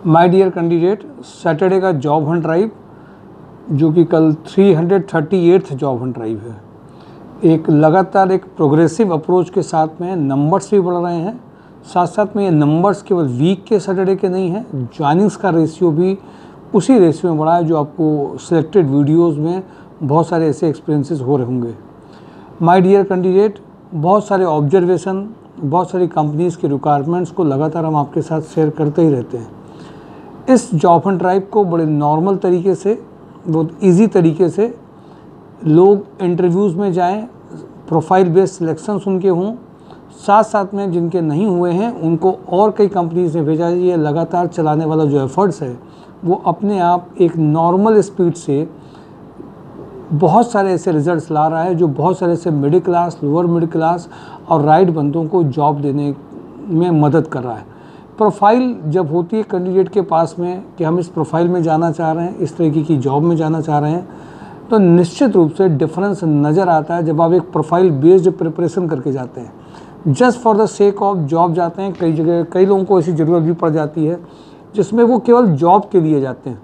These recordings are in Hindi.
माय डियर कैंडिडेट, सैटरडे का जॉब हंट ड्राइव जो कि कल 338th जॉब हंट ड्राइव है, एक लगातार एक प्रोग्रेसिव अप्रोच के साथ में नंबर्स भी बढ़ रहे हैं। साथ साथ में ये नंबर्स केवल वीक के सैटरडे के नहीं हैं, ज्वाइनिंग्स का रेशियो भी उसी रेशियो में बढ़ा है जो आपको सिलेक्टेड वीडियोस में बहुत सारे ऐसे एक्सपीरियंसेस हो रहे होंगे। माय डियर कैंडिडेट, बहुत सारे ऑब्जर्वेशन, बहुत सारी कंपनीज़ के रिक्वायरमेंट्स को लगातार हम आपके साथ शेयर करते ही रहते हैं। इस जॉब हंट ड्राइव को बड़े नॉर्मल तरीके से, बहुत इजी तरीके से लोग इंटरव्यूज़ में जाएं, प्रोफाइल बेस्ड सिलेक्शन उनके हों, साथ साथ में जिनके नहीं हुए हैं उनको और कई कंपनीज ने भेजा। ये लगातार चलाने वाला जो एफर्ट्स है वो अपने आप एक नॉर्मल स्पीड से बहुत सारे ऐसे रिजल्ट्स ला रहा है जो बहुत सारे ऐसे middle class, lower middle class और राइट बंदों को जॉब देने में मदद कर रहा है। प्रोफाइल जब होती है कैंडिडेट के पास में कि हम इस प्रोफाइल में जाना चाह रहे हैं, इस तरीके की जॉब में जाना चाह रहे हैं, तो निश्चित रूप से डिफरेंस नज़र आता है जब आप एक प्रोफाइल बेस्ड प्रिपरेशन करके जाते हैं। Just for the sake of job जाते हैं। कई जगह कई लोगों को ऐसी ज़रूरत भी पड़ जाती है जिसमें वो केवल जॉब के लिए जाते हैं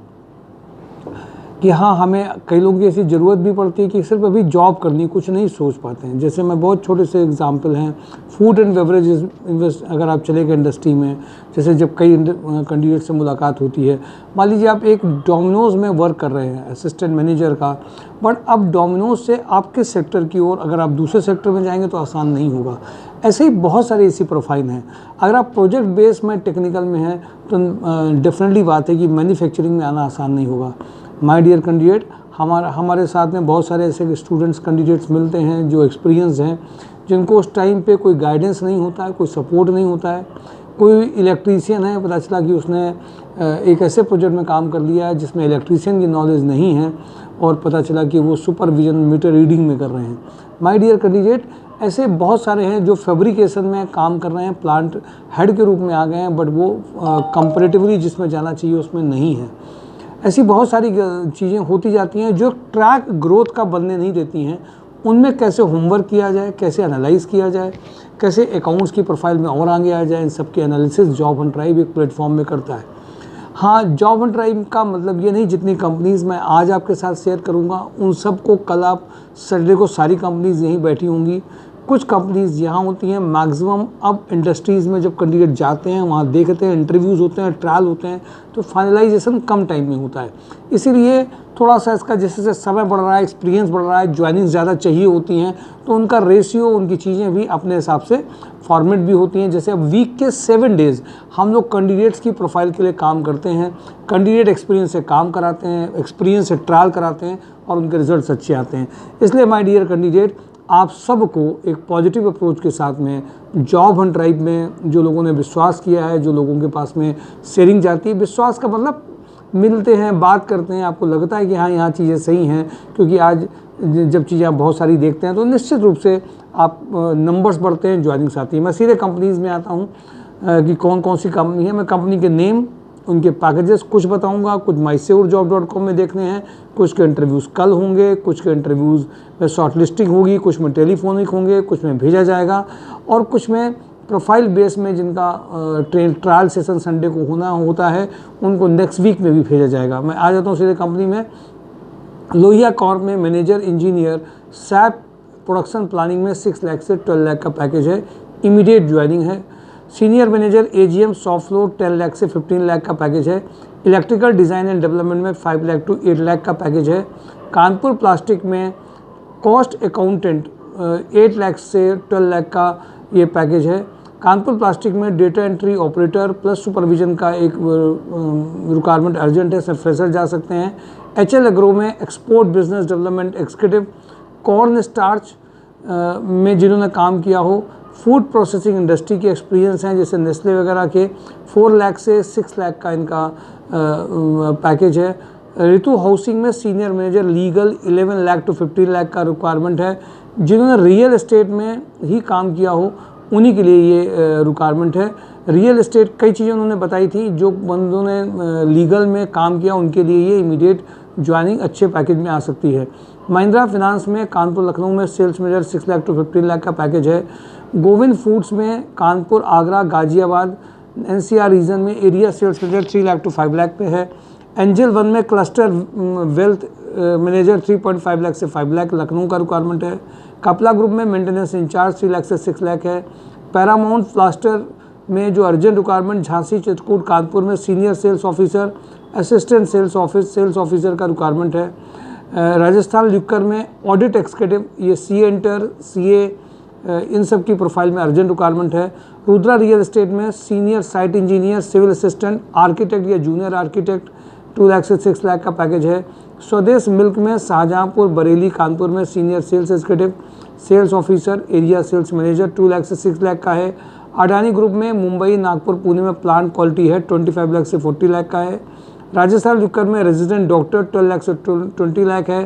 कि हाँ, हमें कई लोगों की ऐसी ज़रूरत भी पड़ती है कि सिर्फ अभी जॉब करनी, कुछ नहीं सोच पाते हैं। जैसे मैं बहुत छोटे से एग्जांपल हैं, फूड एंड बेवरेजेस इन्वेस्ट अगर आप चले गए इंडस्ट्री में, जैसे जब कई कैंडिडेट से मुलाकात होती है, मान लीजिए आप एक डोमिनोज़ में वर्क कर रहे हैं असिस्टेंट मैनेजर का, बट अब डोमिनोज़ से आपके सेक्टर की ओर अगर आप दूसरे सेक्टर में जाएंगे तो आसान नहीं होगा। ऐसे ही बहुत सारी ऐसी प्रोफाइल हैं। अगर आप प्रोजेक्ट बेस में टेक्निकल में हैं तो डेफिनेटली बात है कि मैन्युफैक्चरिंग में आना आसान नहीं होगा। माय डियर कैंडिडेट, हमारे साथ में बहुत सारे ऐसे स्टूडेंट्स कैंडिडेट्स मिलते हैं जो एक्सपीरियंस हैं, जिनको उस टाइम पे कोई गाइडेंस नहीं होता है, कोई सपोर्ट नहीं होता है। कोई इलेक्ट्रीशियन है, पता चला कि उसने एक ऐसे प्रोजेक्ट में काम कर लिया है जिसमें इलेक्ट्रीशियन की नॉलेज नहीं है और पता चला कि वो सुपरविजन मीटर रीडिंग में कर रहे हैं। माय डियर कैंडिडेट, ऐसे बहुत सारे हैं जो फैब्रिकेशन में काम कर रहे हैं, प्लांट हेड के रूप में आ गए हैं, बट वो कंपैरेटिवली जिसमें जाना चाहिए उसमें नहीं है। ऐसी बहुत सारी चीज़ें होती जाती हैं जो ट्रैक ग्रोथ का बनने नहीं देती हैं। उनमें कैसे होमवर्क किया जाए, कैसे एनालाइज किया जाए, कैसे अकाउंट्स की प्रोफाइल में और आगे आ जाए, इन सब के एनालिसिस जॉब हंट ड्राइव एक प्लेटफॉर्म में करता है। हाँ, जॉब हंट ड्राइव का मतलब ये नहीं जितनी कंपनीज़ मैं आज आपके साथ शेयर करूँगा उन सबको कल आप सैटरडे को सारी कंपनीज़ यहीं बैठी होंगी। कुछ कंपनीज़ यहाँ होती हैं मैक्सिमम। अब इंडस्ट्रीज़ में जब कैंडिडेट जाते हैं, वहाँ देखते हैं, इंटरव्यूज़ होते हैं, ट्रायल होते हैं, तो फाइनलाइजेशन कम टाइम में होता है। इसीलिए थोड़ा सा इसका जैसे जैसे समय बढ़ रहा है, एक्सपीरियंस बढ़ रहा है, ज्वाइनिंग ज़्यादा चाहिए होती हैं, तो उनका रेशियो, उनकी चीज़ें भी अपने हिसाब से फॉर्मेट भी होती हैं। जैसे अब वीक के 7 डेज़ हम लोग कैंडिडेट्स की प्रोफाइल के लिए काम करते हैं, कैंडिडेट एक्सपीरियंस से काम कराते हैं, एक्सपीरियंस से ट्रायल कराते हैं और उनके रिजल्ट्स अच्छे आते हैं। इसलिए माय डियर कैंडिडेट, आप सबको एक पॉजिटिव अप्रोच के साथ में जॉब हंट ड्राइव में जो लोगों ने विश्वास किया है, जो लोगों के पास में शेयरिंग जाती है, विश्वास का मतलब मिलते हैं, बात करते हैं, आपको लगता है कि हाँ यहाँ चीज़ें सही हैं, क्योंकि आज जब चीज़ें आप बहुत सारी देखते हैं तो निश्चित रूप से आप नंबर्स बढ़ते हैं, ज्वाइनिंग्स आती है। मैं सीधे कंपनीज़ में आता हूँ कि कौन कौन सी कंपनी है। मैं कंपनी के नेम, उनके पैकेजेस कुछ बताऊंगा, कुछ myseurjob.com में देखने हैं, कुछ के इंटरव्यूज़ कल होंगे, कुछ के इंटरव्यूज़ में शॉर्ट लिस्टिंग होगी, कुछ में टेलीफोनिक होंगे, कुछ में भेजा जाएगा और कुछ में प्रोफाइल बेस में जिनका ट्रायल सेशन संडे को होना होता है उनको नेक्स्ट वीक में भी भेजा जाएगा। मैं आ जाता हूँ सीधे कंपनी में। लोहिया कॉर्प में manager engineer SAP production planning में 6 लाख से 12 लाख का पैकेज है, इमीडिएट ज्वाइनिंग है। Senior manager AGM soft floor 10 lakh से 15 लाख का पैकेज है। इलेक्ट्रिकल डिज़ाइन एंड डेवलपमेंट में 5 लाख टू 8 लाख का पैकेज है। कानपुर प्लास्टिक में कॉस्ट अकाउंटेंट 8 लाख से 12 लाख का ये पैकेज है। कानपुर प्लास्टिक में data entry operator plus supervision का एक रिक्वायरमेंट अर्जेंट है, सब फ्रेशर जा सकते हैं। एचएल एग्रो में export business development executive, corn starch में जिन्होंने काम किया हो, फूड प्रोसेसिंग इंडस्ट्री के एक्सपीरियंस हैं जैसे नेस्ले वगैरह के, 4 लाख से 6 लाख का इनका पैकेज है। ऋतु हाउसिंग में senior manager legal 11 lakh to 15 lakh का रिक्वायरमेंट है। जिन्होंने रियल एस्टेट में ही काम किया हो उन्हीं के लिए ये रिक्वायरमेंट है। रियल एस्टेट कई चीज़ें उन्होंने बताई थी, जो बंदों ने लीगल में काम किया उनके लिए ये इमीडिएट ज्वाइनिंग अच्छे पैकेज में आ सकती है। महिंद्रा फिनांस में कानपुर लखनऊ में sales manager 6 lakh to 15 lakh का पैकेज है। गोविंद फूड्स में कानपुर, आगरा, गाजियाबाद एनसीआर रीजन में area sales manager 3 lakh to 5 lakh पे है। एंजल 1 में क्लस्टर वेल्थ मैनेजर 3.5 लाख से 5 लाख लखनऊ का रिक्वायरमेंट है। कपला ग्रुप में मेंटेनेंस इंचार्ज 3 लाख से 6 लाख है। पैरामाउंट प्लास्टर में जो अर्जेंट रिक्वायरमेंट झांसी, चित्रकूट, कानपुर में senior sales officer, assistant sales officer का रिक्वायरमेंट है। राजस्थान ल्यूकर में ऑडिट एक्सिक्यूटिव, ये सी एंटर, सीए, इन सब की प्रोफाइल में अर्जेंट रिक्वायरमेंट है। रुद्रा रियल एस्टेट में senior site engineer, civil assistant, architect या जूनियर आर्किटेक्ट 2 लाख से 6 लाख का पैकेज है। स्वदेश मिल्क में शाहजहांपुर, बरेली, कानपुर में senior sales executive, sales officer, area sales manager 2 lakh से 6 लाख का है। अडानी ग्रुप में मुंबई, नागपुर, पुणे में प्लांट क्वालिटी है 25 लाख से 40 लाख का है। राजस्थान ल्यूकर में रेजिडेंट डॉक्टर 12 लाख से 20 लाख है।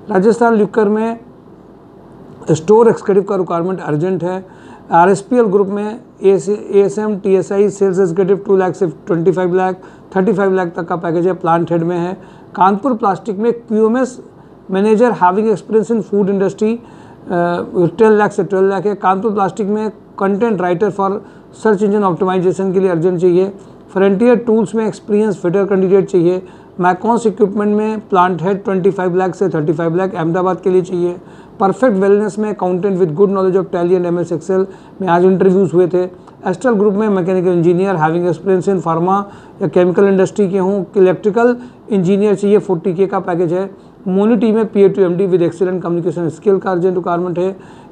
राजस्थान ल्यूकर में स्टोर एक्सिक्यूटिव का रिक्वायरमेंट अर्जेंट है। आरएसपीएल ग्रुप में ASM TSI sales executive 2 lakh से 35 लाख तक का पैकेज है, प्लांट हेड में है। कानपुर प्लास्टिक में QMS manager having experience in food industry 10 lakh से 12 लाख है। कानपुर प्लास्टिक में content writer for search engine optimisation के लिए अर्जेंट चाहिए। फ्रंटियर टूल्स में एक्सपीरियंस फिटर कैंडिडेट चाहिए। मैकॉन्स इक्विपमेंट में प्लांट हेड 25 लाख से 35 लाख अहमदाबाद के लिए चाहिए। परफेक्ट वेलनेस में accountant with good knowledge of Tally and MS Excel में आज इंटरव्यूज़ हुए थे। एस्ट्रल ग्रुप में मैकेनिकल इंजीनियर हैविंग एक्सपीरियंस इन फार्मा या केमिकल इंडस्ट्री के हों। इलेक्ट्रिकल इंजीनियर चाहिए, 40K का पैकेज है। मोनिटी में PA2MD with excellent communication skill का अर्जेंट रिक्वायरमेंट है।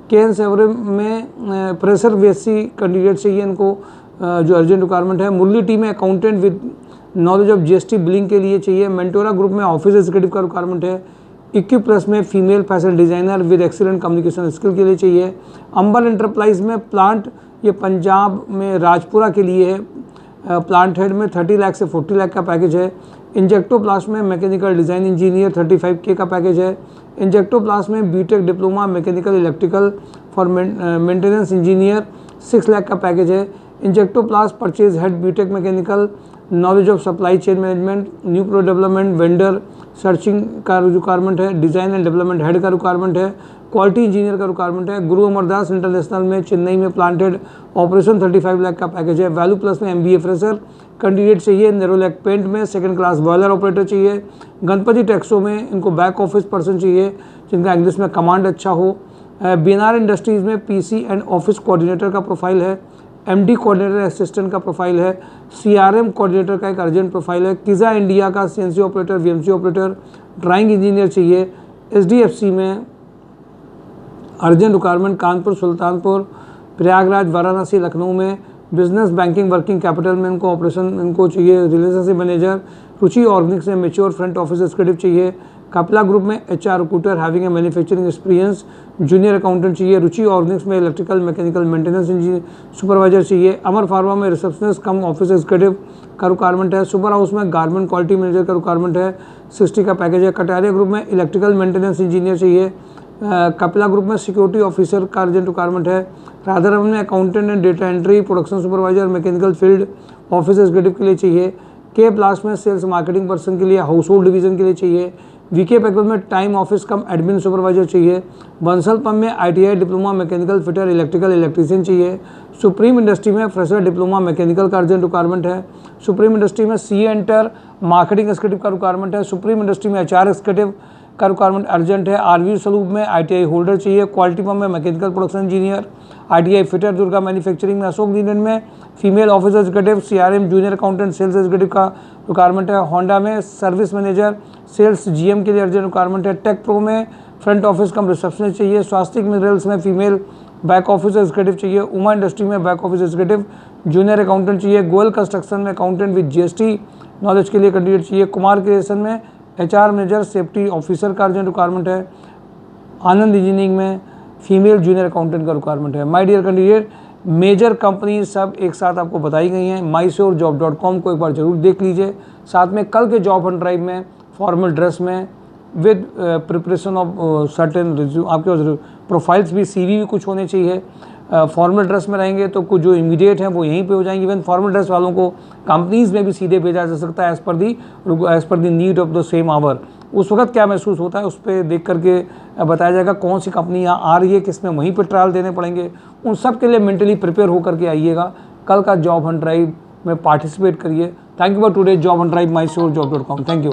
केएन सेवरम में प्रेशर वेसी कैंडिडेट चाहिए इनको, जो अर्जेंट रिक्वायरमेंट है। मुरली टी में accountant with knowledge of GST billing के लिए चाहिए। मेंटोरा ग्रुप में ऑफिस एग्जीक्यूटिव का रिक्वायरमेंट है। इक्यू प्लस में female fashion designer with excellent communication skill के लिए चाहिए। अंबर एंटरप्राइज में प्लांट, ये पंजाब में राजपुरा के लिए है, प्लांट हेड में 30 लाख से 40 लाख का पैकेज है। इंजेक्टोप्लास्ट में मैकेनिकल डिज़ाइन इंजीनियर 35K का पैकेज है। इंजेक्टोप्लास्ट में BTech diploma mechanical electrical for maintenance engineer 6 lakh का पैकेज है। Injectoplast purchase head BTech mechanical, knowledge of supply chain management, new product development, vendor searching का रिक्वायरमेंट है। डिज़ाइन एंड डेवलपमेंट हेड का रिक्वायरमेंट है। क्वालिटी इंजीनियर का रिक्वायरमेंट है। गुरु अमरदास इंटरनेशनल में चेन्नई में प्लांट हेड ऑपरेशन 35 लाख का पैकेज है। वैल्यू प्लस में MBA फ्रेशर कैंडिडेट चाहिए। नेरोलैक पेंट में सेकंड क्लास बॉयलर ऑपरेटर चाहिए। गणपति टेक्सो में इनको बैक ऑफिस पर्सन चाहिए जिनका इंग्लिश में कमांड अच्छा हो। BNR इंडस्ट्रीज़ में PC एंड ऑफिस कोऑर्डिनेटर का प्रोफाइल है। MD कोऑर्डिनेटर असिस्टेंट का प्रोफाइल है। CRM कोऑर्डिनेटर का एक अर्जेंट प्रोफाइल है। किज़ा इंडिया का CNC operator, VMC operator, drawing engineer चाहिए। SDFC में अर्जेंट रिक्वायरमेंट कानपुर, सुल्तानपुर, प्रयागराज, वाराणसी, लखनऊ में बिजनेस बैंकिंग वर्किंग कैपिटल में इनको ऑपरेशन इनको चाहिए। रिलेशनशिप मैनेजर रुचि ऑर्गेनिक्स में मेच्योर फ्रंट ऑफिस एग्जीक्यूटिव चाहिए। कपला ग्रुप में HR recruiter having a manufacturing experience junior accountant चाहिए। रुचि ऑर्गेनिक्स में electrical mechanical maintenance engineer supervisor चाहिए। अमर फार्मा में रिसेप्शनिस्ट कम ऑफिस एग्जीक्यूटिव का रिक्वायरमेंट है। सुपर हाउस में गारमेंट क्वालिटी मैनेजर का रिक्वायरमेंट है, 60 का पैकेज है। कटारिया ग्रुप में इलेक्ट्रिकल मेंटेनेंस इंजीनियर चाहिए। कपिला ग्रुप में सिक्योरिटी ऑफिसर का अर्जेंट रिक्वायरमेंट है। राधारमन में accountant and data entry production supervisor mechanical field office executive के लिए चाहिए। के ब्लास्ट में सेल्स मार्केटिंग पर्सन के लिए हाउस होल्ड डिवीजन के लिए चाहिए। वीके पैकेज में टाइम ऑफिस कम एडमिन सुपरवाइजर चाहिए। बंसल पंप में ITI diploma mechanical fitter electrical electrician चाहिए। सुप्रीम इंडस्ट्री में फ्रेशर डिप्लोमा मैकेनिकल का अर्जेंट रिक्वायरमेंट है। सुप्रीम इंडस्ट्री में CA एंटर मार्केटिंग एक्जीक्यूटिव का रिक्वायरमेंट है। सुप्रीम इंडस्ट्री में HR एक्जीक्यूटिव का रिक्वायरमेंट अर्जेंट है। आरवी सलूब में ITI होल्डर चाहिए। क्वालिटी पंप में mechanical production engineer, ITI fitter Durga manufacturing में अशोक लीलैंड में female office executive, CRM junior accountant sales executive का रिक्वायरमेंट है। होंडा में सर्विस मैनेजर सेल्स GM के लिए अर्जेंट रिक्वायरमेंट है। टेक प्रो में फ्रंट ऑफिस कम रिसेप्शनिस्ट चाहिए। स्वास्तिक मिनरल्स में फीमेल बैक ऑफिस एग्जीक्यूटिव चाहिए। उमा इंडस्ट्री में back office executive junior accountant चाहिए। गोयल कंस्ट्रक्शन में अकाउंटेंट विद GST नॉलेज के लिए कैंडिडेट चाहिए। कुमार क्रिएशन में HR मैनेजर सेफ्टी ऑफिसर का अर्जेंट रिक्वायरमेंट है। आनंद इंजीनियरिंग में फीमेल जूनियर अकाउंटेंट का रिक्वायरमेंट है। My dear candidate, major company सब एक साथ आपको बताई गई हैं। mysurejob.com को एक बार जरूर देख लीजिए। साथ में कल के जॉब हंट ड्राइव में फॉर्मल ड्रेस में with preparation of certain resume, आपके प्रोफाइल्स भी CV भी कुछ होने चाहिए। फॉर्मल ड्रेस में रहेंगे तो कुछ जो इमीडिएट हैं वो यहीं पे हो जाएंगे। इवन फॉर्मल ड्रेस वालों को कंपनीज़ में भी सीधे भेजा जा सकता है एज़ पर the need of the same hour. उस वक्त क्या महसूस होता है उस पर देख करके बताया जाएगा कौन सी कंपनी यहाँ आ रही है, किस में वहीं पर ट्रायल देने पड़ेंगे। उन सब के लिए मेंटली प्रिपेयर होकर के आइएगा। कल का जॉब हंट ड्राइव में पार्टिसिपेट करिए। Thank you for today job hunt drive, my sure job dot com. Thank you.